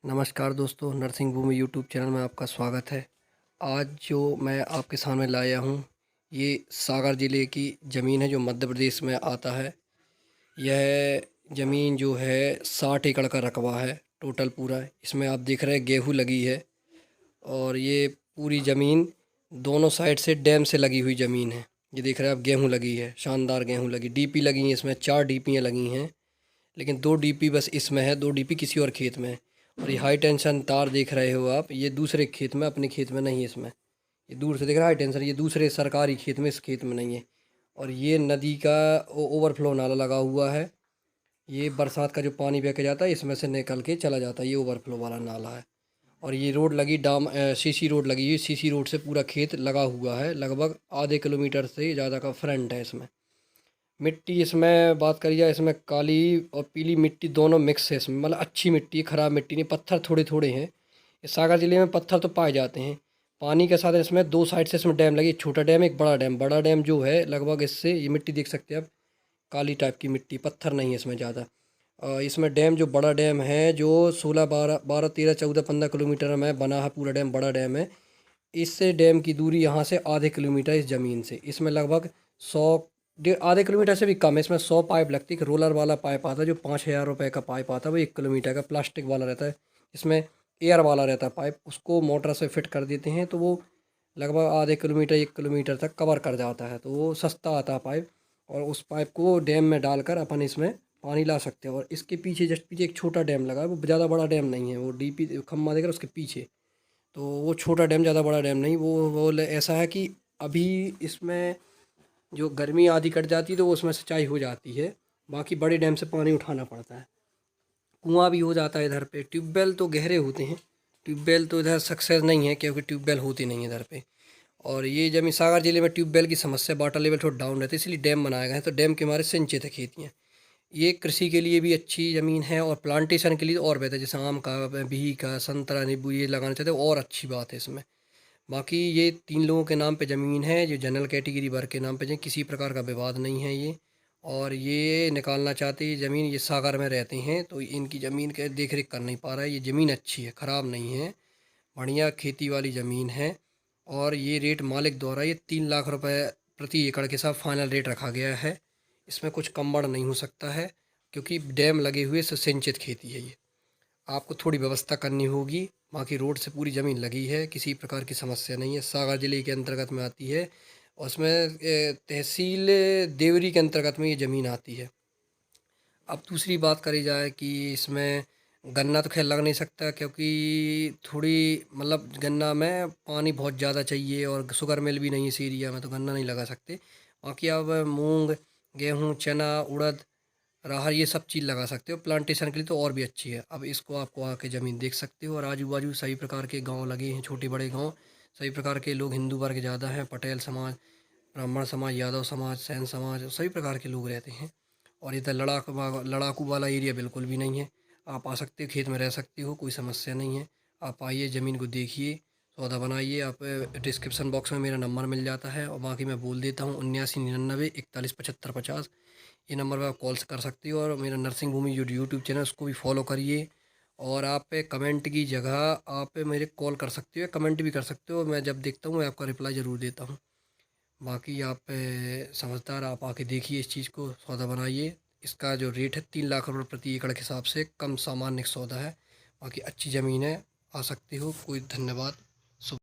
नमस्कार दोस्तों, नरसिंह भूमि YouTube channel में आपका स्वागत है। आज जो मैं आपके सामने लाया हूँ, ये सागर ज़िले की ज़मीन है जो मध्य प्रदेश में आता है। यह ज़मीन जो है 60 एकड़ का रकबा है टोटल पूरा। इसमें आप देख रहे हैं गेहूँ लगी है और ये पूरी ज़मीन दोनों साइड से डैम से लगी हुई ज़मीन है। ये देख रहे हैं आप, गेहूँ लगी है, शानदार गेहूँ लगी, डीपी लगी है। इसमें 4 डीपीयाँ लगी हैं, लेकिन 2 डीपी बस इसमें है, 2 डीपी किसी और खेत में है। और ये हाई टेंशन तार देख रहे हो आप, ये दूसरे खेत में, अपने खेत में नहीं है इसमें। ये दूर से दिख रहा है हाई टेंशन, ये दूसरे सरकारी खेत में, इस खेत में नहीं है। और ये नदी का ओवरफ्लो नाला लगा हुआ है। ये बरसात का जो पानी बह के जाता है इसमें से निकल के चला जाता है, ये ओवरफ्लो वाला नाला है। और ये रोड लगी सीसी रोड लगी हुई, सीसी रोड से पूरा खेत लगा हुआ है। लगभग आधे किलोमीटर से ज़्यादा का फ्रंट है इसमें। मिट्टी इसमें बात करी जाए, इसमें काली और पीली मिट्टी दोनों मिक्स है इसमें, मतलब अच्छी मिट्टी है, ख़राब मिट्टी नहीं। पत्थर थोड़े थोड़े हैं। इस सागर ज़िले में पत्थर तो पाए जाते हैं। पानी के साथ इसमें 2 साइड से इसमें डैम लगी, एक छोटा डैम एक बड़ा डैम। बड़ा डैम जो है लगभग इससे, ये मिट्टी देख सकते हैं आप, काली टाइप की मिट्टी, पत्थर नहीं है इसमें ज़्यादा। इसमें डैम जो बड़ा डैम है जो 16 12 13 14 15 किलोमीटर में बना है पूरा डैम, बड़ा डैम है। इससे डैम की दूरी यहाँ से आधे किलोमीटर इस ज़मीन से। इसमें लगभग 100 आधे किलोमीटर से भी कम है। इसमें 100 पाइप लगती है। एक रोलर वाला पाइप आता है जो 5,000 रुपये का पाइप आता है, वो 1 किलोमीटर का प्लास्टिक वाला रहता है। इसमें एयर वाला रहता है पाइप, उसको मोटर से फिट कर देते हैं तो वो लगभग आधे किलोमीटर 1 किलोमीटर तक कवर कर जाता है। तो वो सस्ता आता है पाइप, और उस पाइप को डैम में डालकर अपन इसमें पानी ला सकते हैं। और इसके पीछे, जस्ट पीछे एक छोटा डैम लगा है, वो ज़्यादा बड़ा डैम नहीं है। वो डीपी खम्मा देकर उसके पीछे, तो वो छोटा डैम, ज़्यादा बड़ा डैम नहीं। वो ऐसा है कि अभी इसमें जो गर्मी आधी कट जाती है तो वो उसमें सिंचाई हो जाती है। बाकी बड़े डैम से पानी उठाना पड़ता है। कुआं भी हो जाता है इधर पे। ट्यूबवेल तो गहरे होते हैं, ट्यूबवेल तो इधर सक्सेस नहीं है क्योंकि ट्यूबवेल होती नहीं है इधर पे। और ये जमीन सागर जिले में ट्यूबवेल की समस्या, वाटर लेवल थोड़ा डाउन रहता है, इसलिए डैम बनाए गए हैं। तो डैम के हमारे सिंचित है खेतियाँ। ये कृषि के लिए भी अच्छी ज़मीन है और प्लांटेशन के लिए तो और बेहतर, जैसे आम का, बिही का, संतरा, नींबू ये लगाना चाहते हैं और अच्छी बात है इसमें। बाकी ये 3 लोगों के नाम पे ज़मीन है जो जनरल कैटेगरी वर्ग के नाम पे, जो किसी प्रकार का विवाद नहीं है ये। और ये निकालना चाहते हैं ज़मीन, ये सागर में रहते हैं तो इनकी ज़मीन के देख रेख कर नहीं पा रहा है। ये ज़मीन अच्छी है, ख़राब नहीं है, बढ़िया खेती वाली ज़मीन है। और ये रेट मालिक द्वारा ये 3 लाख रुपए प्रति एकड़ के साथ फाइनल रेट रखा गया है। इसमें कुछ कम बढ़ नहीं हो सकता है क्योंकि डैम लगे हुए से सिंचित खेती है ये। आपको थोड़ी व्यवस्था करनी होगी। बाकी रोड से पूरी ज़मीन लगी है, किसी प्रकार की समस्या नहीं है। सागर ज़िले के अंतर्गत में आती है और उसमें तहसील देवरी के अंतर्गत में ये ज़मीन आती है। अब दूसरी बात करी जाए कि इसमें गन्ना तो खैर लग नहीं सकता क्योंकि थोड़ी, मतलब गन्ना में पानी बहुत ज़्यादा चाहिए और शुगर मिल भी नहीं है इस एरिया में, तो गन्ना नहीं लगा सकते। बाकी अब मूंग, गेहूँ, चना, उड़द, राहर ये सब चीज़ लगा सकते हो प्लांटेशन के लिए, तो और भी अच्छी है। अब इसको आपको आके ज़मीन देख सकते हो। और आजू बाजू सभी प्रकार के गांव लगे हैं, छोटे बड़े गांव, सभी प्रकार के लोग, हिंदू वर्ग ज़्यादा हैं, पटेल समाज, ब्राह्मण समाज, यादव समाज, सैन समाज, सभी प्रकार के लोग रहते हैं। और इधर लड़ाकू वाला एरिया बिल्कुल भी नहीं है। आप आ सकते हो, खेत में रह सकते हो, कोई समस्या नहीं है। आप आइए, ज़मीन को देखिए, सौदा बनाइए। आप डिस्क्रिप्शन बॉक्स में मेरा नंबर मिल जाता है और बाकी मैं बोल देता हूँ 79 99 41 75 50। ये नंबर पर आप कॉल कर सकते हो। और मेरा नरसिंह भूमि जो यूट्यूब चैनल उसको भी फॉलो करिए। और आप कमेंट की जगह आप मेरे कॉल कर सकते हो, कमेंट भी कर सकते हो। मैं जब देखता हूँ मैं आपका रिप्लाई ज़रूर देता हूँ। बाकी आप समझदार, आप आके देखिए इस चीज़ को, सौदा बनाइए। इसका जो रेट है 3 लाख रुपये प्रति एकड़ के हिसाब से कम सामान्य सौदा है। बाकी अच्छी ज़मीन है, आ सकते हो। कोई धन्यवाद।